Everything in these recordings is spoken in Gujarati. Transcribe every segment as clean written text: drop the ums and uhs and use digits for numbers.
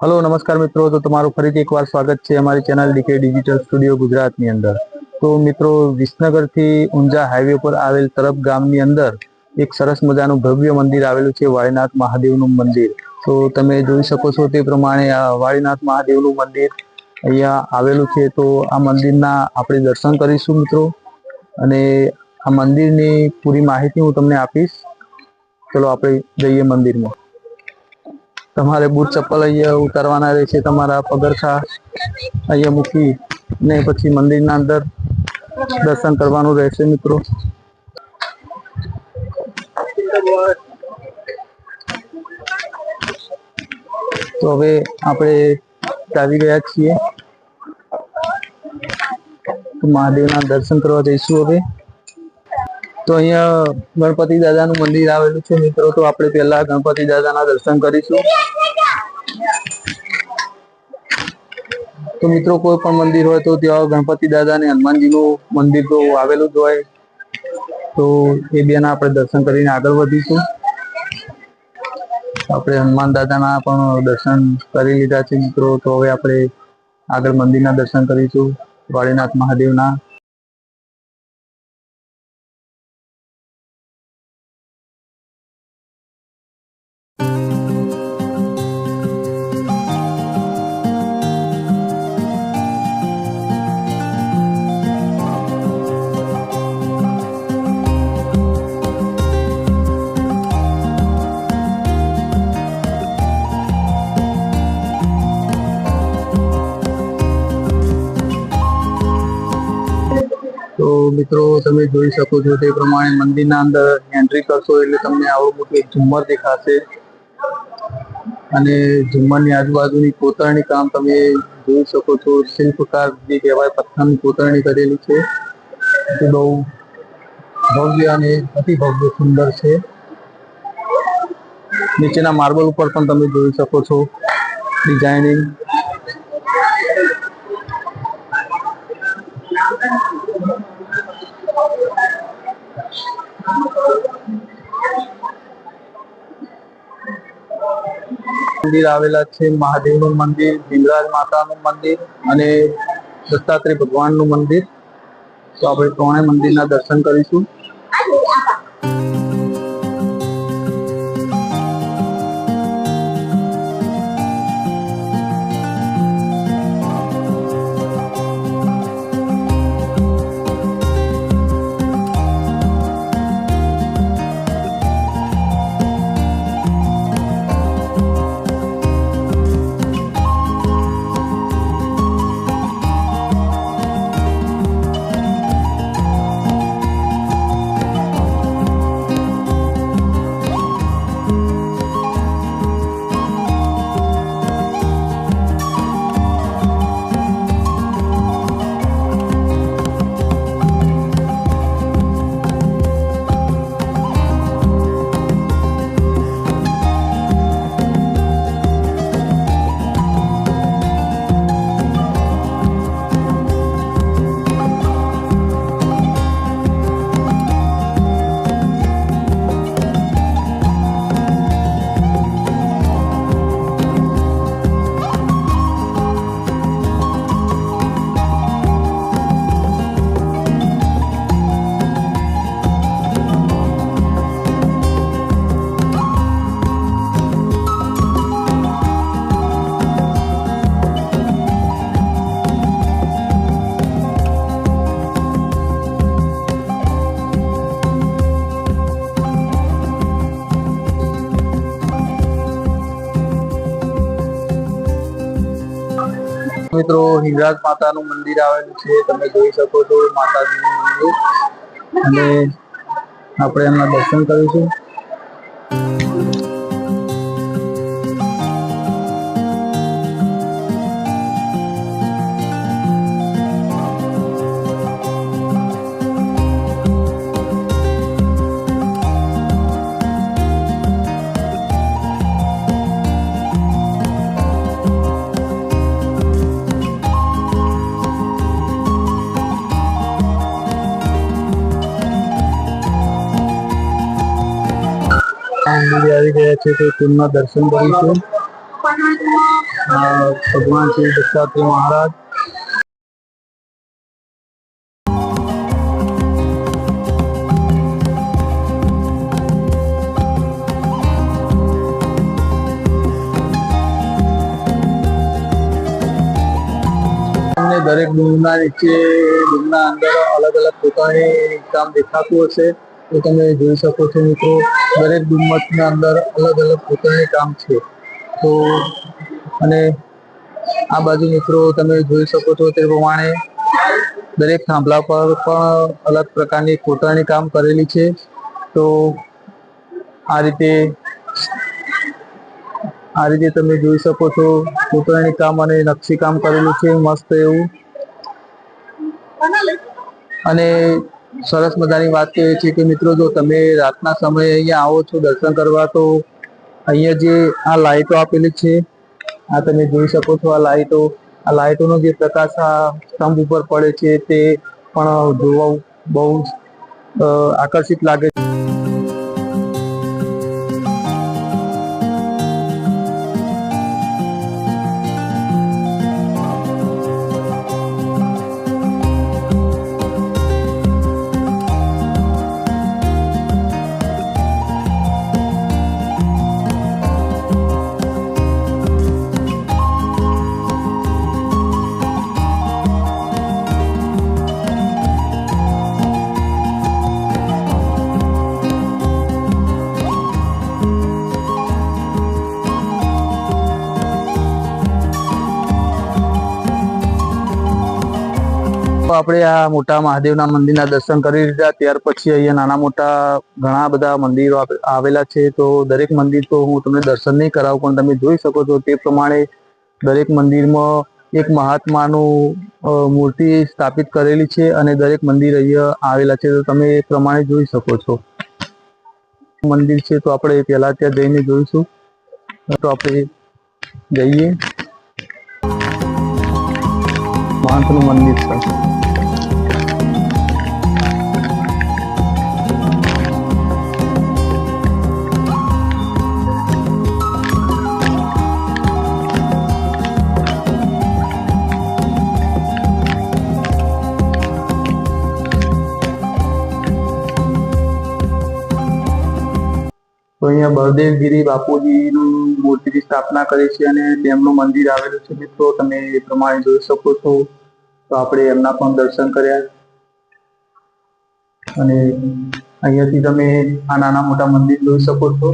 हेलो नमस्कार मित्रों। तो તમારું ફરીથી એકવાર સ્વાગત છે અમારી ચેનલ ડીકે ડિજિટલ સ્ટુડિયો ગુજરાતની અંદર। તો મિત્રો, વિસનગરથી ઊંઝા હાઈવે પર આવેલ તરફ ગામની અંદર એક સરસ મજાનું ભવ્ય મંદિર આવેલું છે, વાળીનાથ મહાદેવનું મંદિર। તો તમે જોઈ શકો છો તે પ્રમાણે આ વાળીનાથ મહાદેવનું મંદિર અહીંયા આવેલું છે। તો આ મંદિરના આપણે દર્શન કરીશું મિત્રો, અને આ મંદિરની પૂરી માહિતી હું તમને આપીશ। ચલો આપણે જઈએ મંદિરમાં। તમારે બૂટ ચપ્પલ અહીંયા ઉતારવાના રહેશે, તમારા પગરખા અહીંયા મૂકી ને પછી મંદિરના અંદર દર્શન કરવાનું રહેશે મિત્રો। તો હવે આપણે આવી ગયા છીએ, તો મહાદેવના દર્શન કરવા જઈશું હવે। તો અહીંયા ગણપતિ દાદાનું મંદિર આવેલું છે મિત્રો। તો આપણે પહેલા ગણપતિ દાદાના દર્શન કરીશું। તો મિત્રો, કોઈ પણ મંદિર હોય તો ત્યાં ગણપતિ દાદા અને હનુમાનજીનું મંદિર તો આવેલું જ હોય। તો એ બેના આપણે દર્શન કરીને આગળ વધીશું। આપણે હનુમાન દાદાના પણ દર્શન કરી લીધા છે મિત્રો। તો હવે આપણે આગળ મંદિરના દર્શન કરીશું, વાળીનાથ મહાદેવના। તો મિત્રો, તમે જોઈ શકો છો તે પ્રમાણે મંદિરના અંદર એન્ટ્રી કરશો એટલે તમને આવું મોટું એક ઝુમ્મર દેખાશે, અને ઝુમ્મરની આજુબાજુની કોતરણી કામ તમે જોઈ શકો છો। શિલ્પકાર જે કહેવાય, પથ્થરની કોતરણી કરેલી છે, તે બહુ ભવ્ય અને અતિ ભવ્ય સુંદર છે। નીચેના માર્બલ ઉપર પણ તમે જોઈ શકો છો ડિઝાઇનિંગ। મંદિર આવેલા છે મહાદેવનું મંદિર, હિંગળાજ માતાનું મંદિર અને દત્તાત્રેય ભગવાનનું મંદિર। તો આપણે ત્રણેય મંદિરના દર્શન કરીશું। મિત્રો, હિંગળાજ માતાનું મંદિર આવેલું છે, તમે જોઈ શકો છો માતાજીનું મંદિર, અને આપણે એમના દર્શન કરીશું। મંદિરે આવી ગયા છે, તો તેમના દર્શન કરીશું। ભગવાન શ્રી દત્તાત્રેય મહારાજ, દરેક ડુંગરના નીચે ડુંગરના અંદર અલગ અલગ પોતાની કામ દેખાતું હશે તો તમે જોઈ શકો છો મિત્રો. દરેક ડુમ્મસના અંદર અલગ અલગ પોતાની કામ છે. તો અને આ બાજુ મિત્રો તમે જોઈ શકો છો તે પ્રમાણે દરેક થાંભલા પર પણ અલગ પ્રકારની કોતરણી કામ કરેલી છે. તો આ રીતે તમે જોઈ શકો છો કોતરણી કામ અને નકશી કામ કરેલું છે મસ્ત એવું. અને સરસ મજાની વાત તો એ છે કે મિત્રો જો તમે રાતના સમયે અહીંયા આવો છો દર્શન કરવા તો અહીંયા જે આ લાઈટો આપેલી છે આ તમે જોઈ શકો છો. આ લાઈટોનો જે પ્રકાશ આ સ્તંભ ઉપર પડે છે તે પણ જોવા બહુ આકર્ષિત લાગે છે. આપણે આ મોટા મહાદેવના મંદિરના દર્શન કરી લીધા. ત્યાર પછી અહીંયા નાના મોટા ઘણા બધા મંદિરો આવેલા છે. તો દરેક મંદિર તો હું તમને દર્શન નહીં કરાવું, પણ તમે જોઈ શકો છો તે પ્રમાણે દરેક મંદિરમાં એક મહાત્માનું મૂર્તિ સ્થાપિત કરેલી છે અને દરેક મંદિર અહીંયા આવેલા છે. તો તમે એ પ્રમાણે જોઈ શકો છો. મંદિર છે તો આપણે પહેલા ત્યાં જઈને જોઈશું. તો આપણે જઈએ. મહંતનું મંદિર છે. તો અહીંયા બળદેવગીરી બાપુજીનું મૂર્તિની સ્થાપના કરી છે અને તેમનું મંદિર આવેલું છે મિત્રો. તમે એ પ્રમાણે જોઈ શકો છો. તો આપણે એમના પણ દર્શન કર્યા અને અહીંયાથી તમે આ નાના મોટા મંદિર જોઈ શકો છો.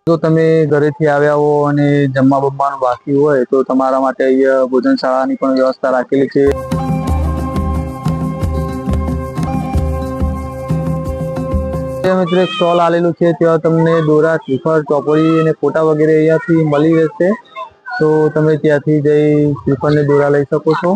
જો તમે ઘરેથી આવ્યા હો અને જમવા બમવાનું બાકી હોય તો તમારા માટે અહીંયા ભોજનશાળાની પણ વ્યવસ્થા રાખેલી છે. મિત્રો એક સ્ટોલ આવેલું છે, ત્યાં તમને દોરા, શ્રીફળ, ચોપડી અને ફોટા વગેરે અહીંયાથી મળી રહેશે. તો તમે ત્યાંથી જઈ શ્રીફળ ને દોરા લઈ શકો છો.